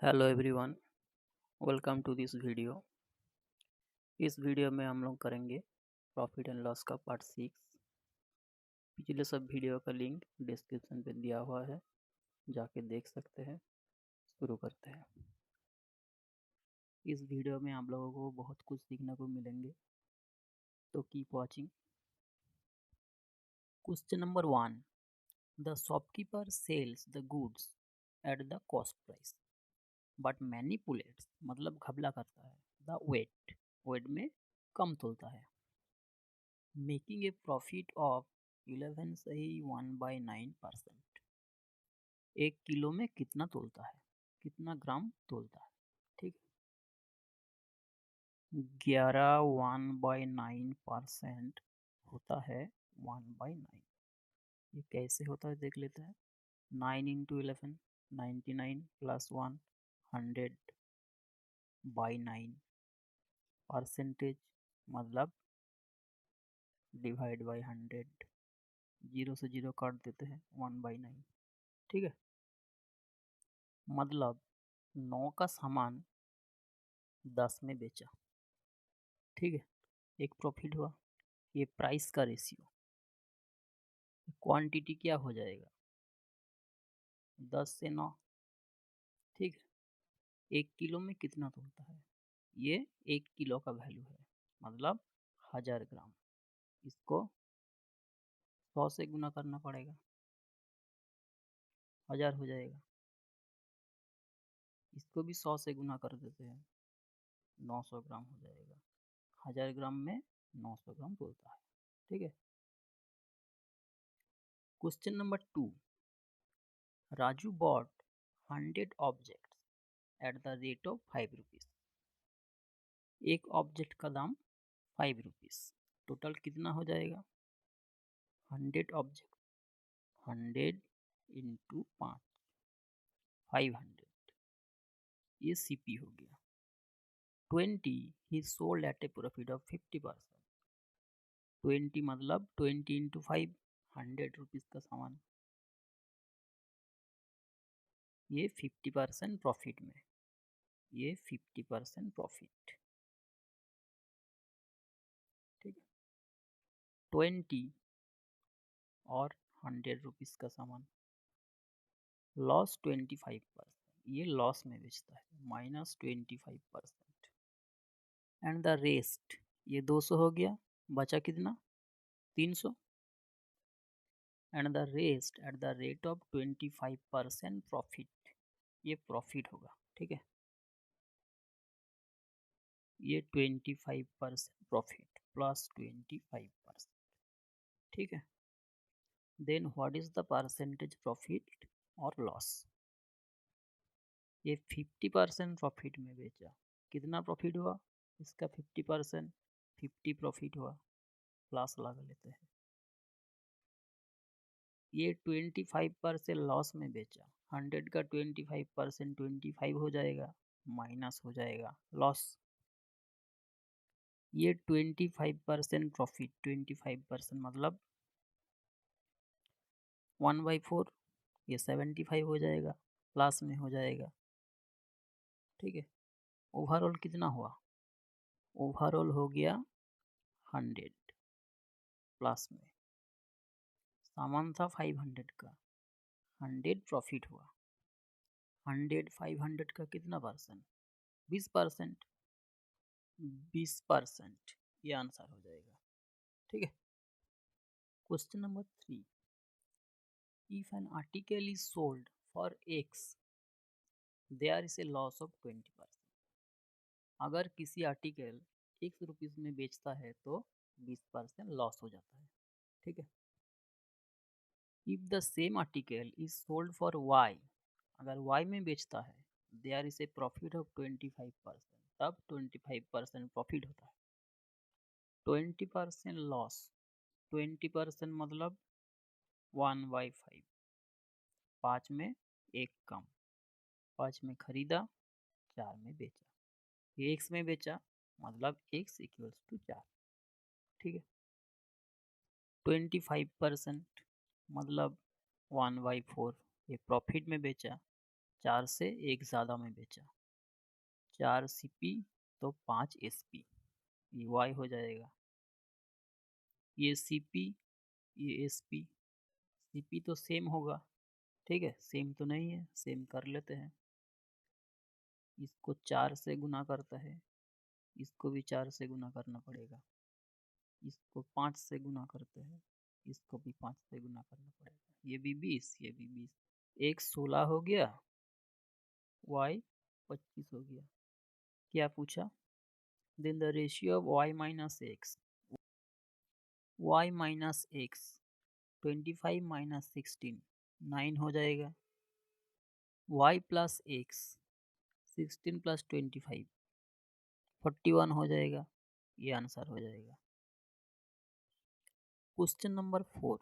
Hello everyone, welcome to this video. इस video में हम लोग करेंगे प्रॉफिट एंड लॉस का पार्ट 6। पिछले सब वीडियो का लिंक डिस्क्रिप्शन पे दिया हुआ है, जाके देख सकते हैं। शुरू करते हैं। इस वीडियो में आप लोगों को बहुत कुछ सीखने को मिलेंगे, तो keep watching. Question number 1, the shopkeeper sells the goods at the cost price but manipulates, मतलब घपला करता है, द वेट में कम तोलता है, मेकिंग ए प्रॉफिट ऑफ 11 सही 1/9%। 1 किलो में कितना तोलता है, कितना ग्राम तोलता है? ठीक है, 11 1/9% होता है 1/9। ये कैसे होता है देख लेते हैं। 9 इंटू 11 99 प्लस 1 100/9 परसेंटेज, मतलब डिवाइड बाई 100। जीरो से जीरो काट देते हैं 1/9। ठीक है, मतलब 9 का सामान 10 में बेचा। ठीक है, एक प्रॉफिट हुआ। ये प्राइस का रेशियो, क्वांटिटी क्या हो जाएगा, 10 से 9। ठीक है, 1 किलो में कितना तोलता है, ये 1 किलो का वैल्यू है, मतलब 1000 ग्राम। इसको 100 से गुना करना पड़ेगा, 1000 हो जाएगा। इसको भी 100 से गुना कर देते हैं, 900 ग्राम हो जाएगा। 1000 ग्राम में 900 ग्राम तोलता है। ठीक है, question number 2, Raju bought 100 objects at the rate of 5 rupees. एक ऑब्जेक्ट का दाम 5 रुपीज, टोटल कितना हो जाएगा? 100 ऑब्जेक्ट, 100 इंटू 5, 500। ये सीपी हो गया। 20 ही sold at A profit of 50%। 20 मतलब 20 इंटू 5, 100 रुपीज का सामान, ये 50% प्रॉफिट में, ये 50% प्रॉफिट। ठीक है, 20 और 100 रुपीज का सामान, लॉस 25%, ये लॉस में बेचता है, -25%। एंड द रेस्ट, ये 200 हो गया, बचा कितना, 300। And the rest at the rate of 25% profit, ये प्रॉफिट होगा। ठीक है, ये 25% प्रॉफिट प्लस 25%। ठीक है, then what is the percentage profit और लॉस? ये 50% प्रॉफिट में बेचा, कितना प्रॉफिट हुआ इसका? 50%, 50 प्रॉफिट हुआ, प्लस लगा लेते हैं। ये 25% लॉस में बेचा, 100 का 25% 25 हो जाएगा, माइनस हो जाएगा लॉस। ये 25% प्रॉफिट, 25% मतलब 1/4, ये 75 हो जाएगा, प्लस में हो जाएगा। ठीक है, ओवरऑल कितना हुआ? ओवरऑल हो गया 100, प्लस में सामान था 500 का, 100 प्रॉफिट हुआ। 100 500 का कितना परसेंट? 20%, 20%, ये आंसर हो जाएगा। ठीक है, question number 3, if an article is sold for x there is a loss of 20%। अगर किसी आर्टिकल x रुपीज में बेचता है तो 20% लॉस हो जाता है। ठीक है, if the same article is sold for y, अगर y में बेचता है, there is a profit of 25%, तब 25% प्रॉफिट होता है। 20% लॉस, 20% मतलब 1/5, 5 में एक कम, 5 में खरीदा, 4 में बेचा। ये एक्स में बेचा, मतलब x इक्वल्स टू 4। ठीक है, 25% मतलब 1/4, ये प्रॉफिट में बेचा, 4 से 1 ज़्यादा में बेचा, 4 CP तो 5 SP, ये Y हो जाएगा। ये CP, ये SP, CP तो सेम होगा, ठीक है, सेम तो नहीं है, सेम कर लेते हैं। इसको 4 से गुना करता है, इसको भी 4 से गुना करना पड़ेगा, इसको 5 से गुना करते हैं, इसको भी 5 से गुना करना पड़ेगा। ये भी 20, ये भी 20, एक 16 हो गया, Y 25 हो गया। क्या पूछा? Then the ratio of Y minus x, Y minus x 25 minus 16 9 हो जाएगा, Y प्लस एक्स 16 प्लस 25 41 हो जाएगा, ये आंसर हो जाएगा। Question number 4,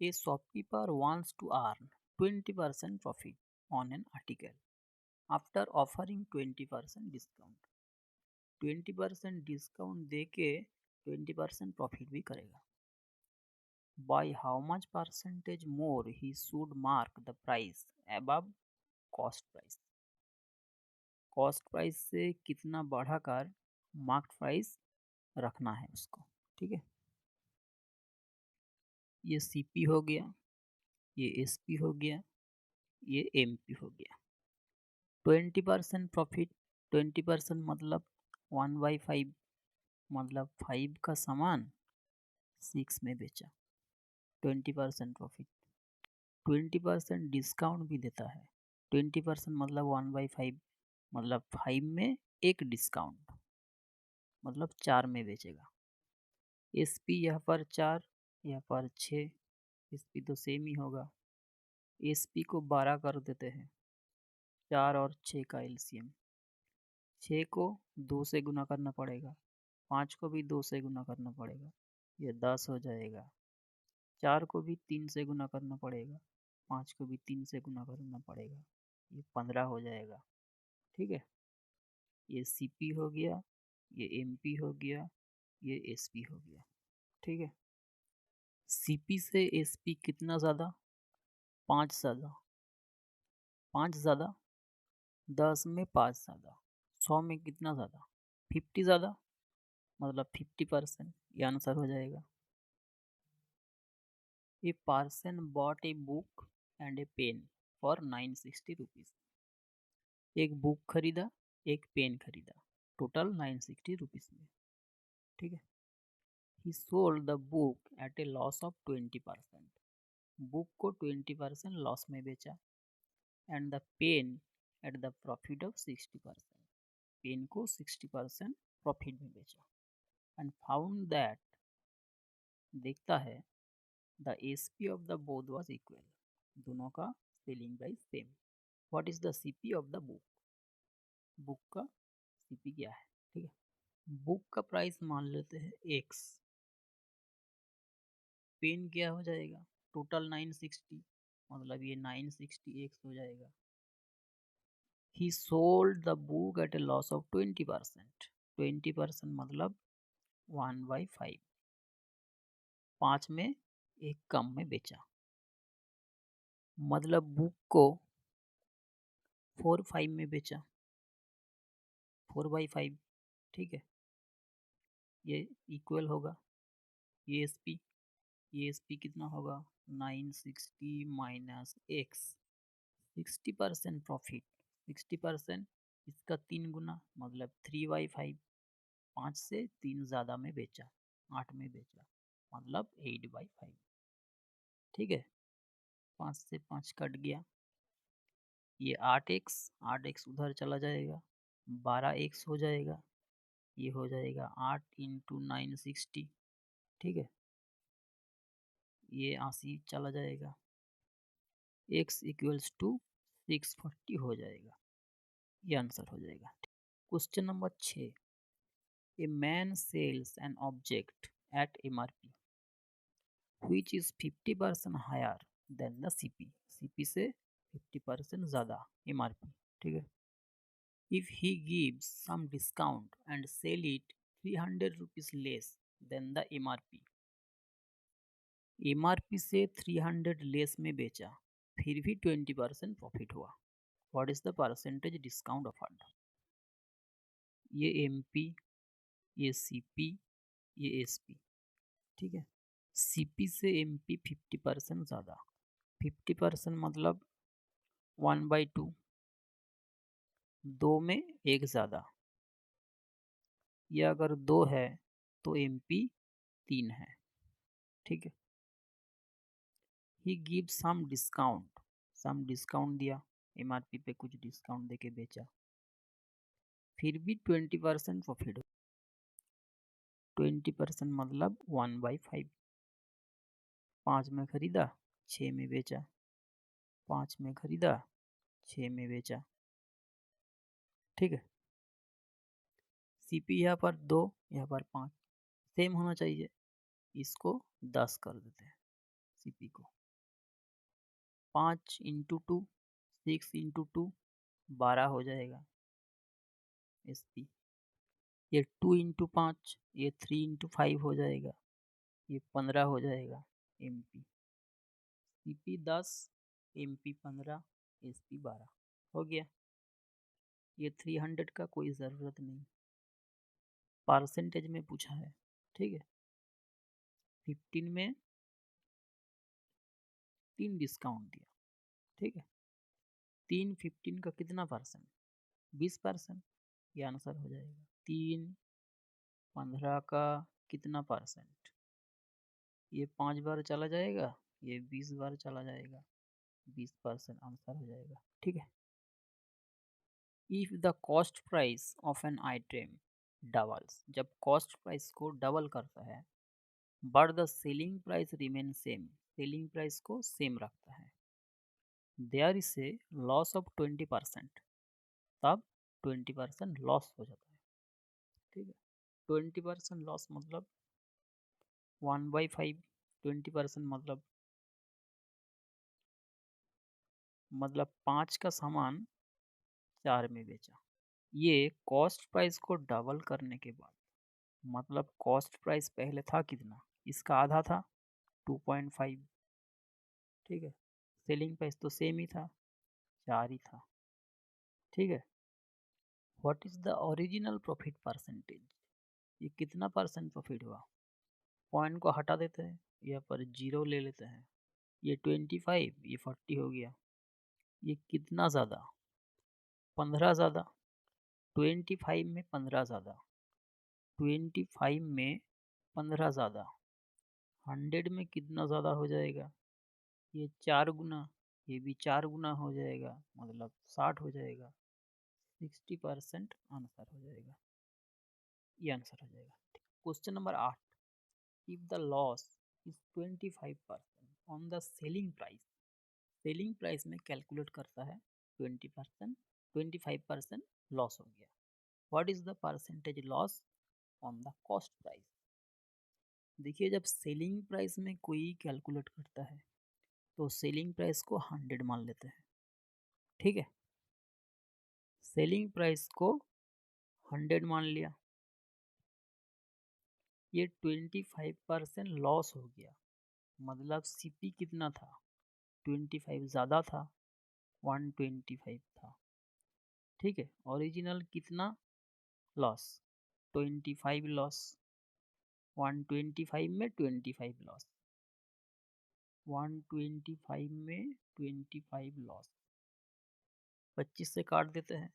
a shopkeeper wants to earn 20% profit on an article after offering 20% discount। 20% discount दे के 20% profit भी करेगा। By how much percentage more he should mark the price above cost price? Cost price से कितना बढ़ाकर mark price रखना है उसको, ठीक है। ये CP हो गया, ये SP हो गया, ये MP हो गया। 20% प्रॉफिट, 20% मतलब 1/5, मतलब 5 का सामान 6 में बेचा, 20% प्रॉफिट। 20% डिस्काउंट भी देता है, 20% मतलब 1/5, मतलब 5 में एक डिस्काउंट, मतलब 4 में बेचेगा। SP यहाँ पर 4, यहाँ पर 6, SP तो सेम ही होगा। SP को 12 कर देते हैं, 4 और 6 का LCM, 6 को 2 से गुना करना पड़ेगा, 5 को भी 2 से गुना करना पड़ेगा, ये 10 हो जाएगा। 4 को भी 3 से गुना करना पड़ेगा, 5 को भी 3 से गुना करना पड़ेगा, ये 15 हो जाएगा, ठीक है। ये CP हो गया, ये MP हो गया, ये SP हो गया, ठीक है। CP से SP कितना ज़्यादा? 5 ज़्यादा, 5 ज़्यादा, 10 में 5 ज़्यादा, 100 में कितना ज़्यादा? 50 ज़्यादा, मतलब 50%, ये आंसर हो जाएगा। A person bought a book and a pen for 960 rupees. एक बुक खरीदा, एक पेन खरीदा, टोटल 960 रुपीज़ में, ठीक है। He sold the book at a loss of 20%, book को 20% लॉस में बेचा, and the pen at the profit of 60%, pen को 60% प्रॉफिट में बेचा, एंड फाउंड दैट, देखता है, the SP of the both was equal, दोनों का selling price same. What is the CP of the book? Book का CP क्या है, ठीक है। बुक का प्राइस मान लेते हैं X, पेन क्या हो जाएगा, टोटल 960, मतलब ये 960X हो जाएगा। He sold the book at a loss of 20%, 20% मतलब 1/5, 5 में एक कम में बेचा, मतलब बुक को 4/5 में बेचा, 4/5, ठीक है। ये इक्वल होगा, ये SP, ये SP कितना होगा, 960 माइनस X, 60% प्रॉफिट, 60% इसका 3 गुना, मतलब 3/5, 5 से 3 ज़्यादा में बेचा, 8 में बेचा, मतलब 8/5, ठीक है। 5 से 5 कट गया, ये 8X, 8X उधर चला जाएगा, 12X हो जाएगा, ये हो जाएगा 8 इंटू 960, ठीक है। ये 80 चला जाएगा, X इक्वल्स टू 640 हो जाएगा, ये आंसर हो जाएगा। Question number 6, a man sells an object at MRP which is 50% higher than the CP, CP से 50% ज़्यादा MRP, ठीक है। If he gives some discount and sell it 300 rupees less than the MRP, MRP से 300 less में बेचा, फिर भी 20% profit हुआ, what is the percentage discount offered? ये एमपी, ये सीपी, ये एसपी, ठीक है। सीपी से एमपी 50% ज़्यादा। 50% मतलब 1/2, 2 में 1 ज़्यादा। या अगर 2 है तो एमपी 3 है, ठीक है। ही गिव सम डिस्काउंट दिया, एमआरपी पे कुछ डिस्काउंट देके बेचा, फिर भी 20% प्रॉफिट। 20% मतलब 1/5। 5 में खरीदा, 6 में बेचा, 5 में खरीदा, 6 में बेचा, ठीक है। सीपी यहाँ पर 2, यहाँ पर 5, सेम होना चाहिए। इसको 10 कर देते हैं सीपी को। 5 इंटू 2, 6 इंटू 2, 12 हो जाएगा एसपी। ये 2 इंटू 5, ये 3 इंटू 5 हो जाएगा, ये 15 हो जाएगा एमपी। सीपी 10, एमपी 15, एसपी 12 हो गया। ये 300 का कोई ज़रूरत नहीं, परसेंटेज में पूछा है, ठीक है। 15 में 3 डिस्काउंट दिया, ठीक है। 3 15 का कितना परसेंट? 20%। ये आंसर हो जाएगा। 3 15 का कितना परसेंट? ये 5 बार चला जाएगा, ये 20 बार चला जाएगा, 20% आंसर हो जाएगा, ठीक है। If the cost price of an item doubles, जब कॉस्ट प्राइस को डबल करता है, but the selling price remain same, selling price को सेम रखता है, there is a loss of 20%, तब 20% लॉस हो जाता है, ठीक है। 20% लॉस मतलब 1/5। 20% मतलब 5 का सामान 4 में बेचा। ये कॉस्ट प्राइस को डबल करने के बाद, मतलब कॉस्ट प्राइस पहले था कितना, इसका आधा था 2.5, ठीक है। सेलिंग प्राइस तो सेम ही था, 4 ही था, ठीक है। What is the original profit percentage? ये कितना परसेंट प्रॉफिट हुआ? पॉइंट को हटा देते हैं, यहाँ पर 0 ले लेते हैं। ये 25, ये 40 हो गया। ये कितना ज़्यादा? 15 ज़्यादा। 25 में 15 ज़्यादा, 25 में 15 ज़्यादा, 100 में कितना ज़्यादा हो जाएगा? ये 4 गुना, ये भी 4 गुना हो जाएगा, मतलब 60 हो जाएगा। 60% आंसर हो जाएगा, ये आंसर हो जाएगा। Question number 8, if the loss is 25% on the selling price, selling price में कैलकुलेट करता है 20%, 25% लॉस हो गया, what is the percentage loss on the cost price? देखिए, जब सेलिंग प्राइस में कोई कैलकुलेट करता है तो सेलिंग प्राइस को 100 मान लेते हैं, ठीक है। सेलिंग प्राइस को 100 मान लिया, ये 25% लॉस हो गया, मतलब सीपी कितना था? 25 ज़्यादा था, 125 था, ठीक है। ओरिजिनल कितना लॉस? 25 लॉस, 125 में 25 लॉस, 125 में 25 लॉस, 25 से काट देते हैं,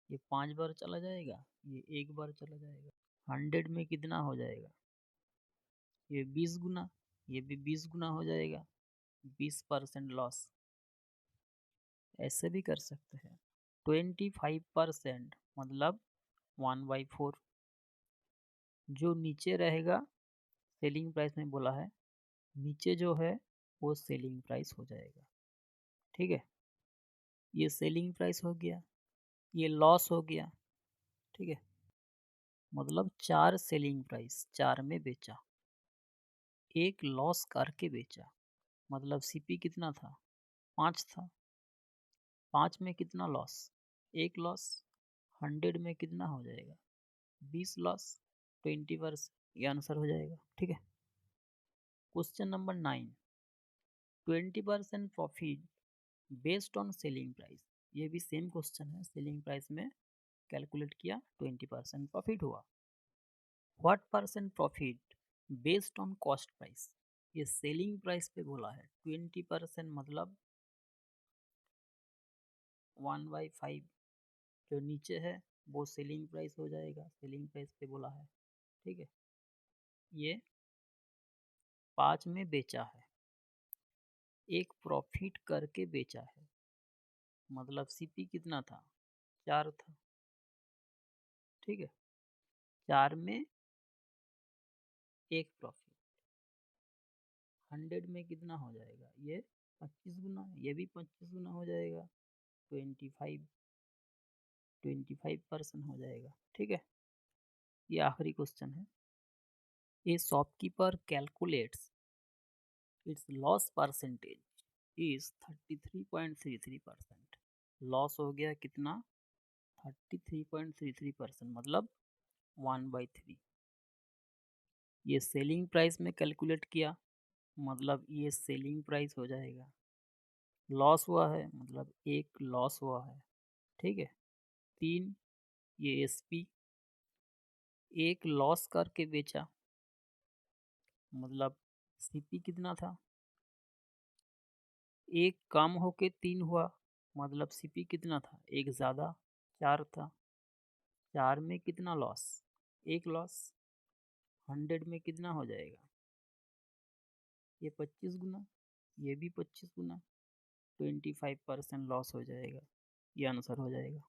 ये 5 बार चला जाएगा, ये 1 बार चला जाएगा। 100 में कितना हो जाएगा? ये 20 गुना, ये भी 20 गुना हो जाएगा, 20% लॉस। ऐसे भी कर सकते हैं। 25% मतलब 1/4, जो नीचे रहेगा सेलिंग प्राइस में बोला है, नीचे जो है वो सेलिंग प्राइस हो जाएगा, ठीक है। ये सेलिंग प्राइस हो गया, ये लॉस हो गया, ठीक है। मतलब 4 सेलिंग प्राइस, 4 में बेचा, एक लॉस करके बेचा, मतलब सीपी कितना था? 5 था, 5 में कितना लॉस? एक लॉस। 100 में कितना हो जाएगा? 20 लॉस, 20%, ये आंसर हो जाएगा, ठीक है। Question number 9, 20% profit based on selling price, ये भी सेम क्वेश्चन है, सेलिंग प्राइस में कैलकुलेट किया, 20% प्रॉफिट हुआ। What percent profit based on cost price, ये सेलिंग प्राइस पे बोला है। 20% मतलब 1/5 जो नीचे है वो सेलिंग प्राइस हो जाएगा, सेलिंग प्राइस पे बोला है। ठीक है, ये 5 में बेचा है, एक प्रॉफिट करके बेचा है, मतलब सीपी कितना था, 4 था। ठीक है, 4 में एक प्रॉफिट, 100 में कितना हो जाएगा, ये 25 गुना, ये भी 25 गुना हो जाएगा, 25% हो जाएगा। ठीक है, ये आखिरी क्वेश्चन है। ए shopkeeper calculates it's loss percentage is 33.33%। Loss हो गया कितना, 33.33%, मतलब 1/3। ये सेलिंग प्राइस में कैलकुलेट किया, मतलब ये सेलिंग प्राइस हो जाएगा। लॉस हुआ है मतलब एक लॉस हुआ है। ठीक है, 3 ये एसपी, एक लॉस करके बेचा, मतलब सीपी कितना था, एक कम होके 3 हुआ, मतलब सीपी कितना था, एक ज़्यादा 4 था। 4 में कितना लॉस, एक लॉस, 100 में कितना हो जाएगा, ये 25 गुना, ये भी 25 गुना, 25% लॉस हो जाएगा। ये आंसर हो जाएगा।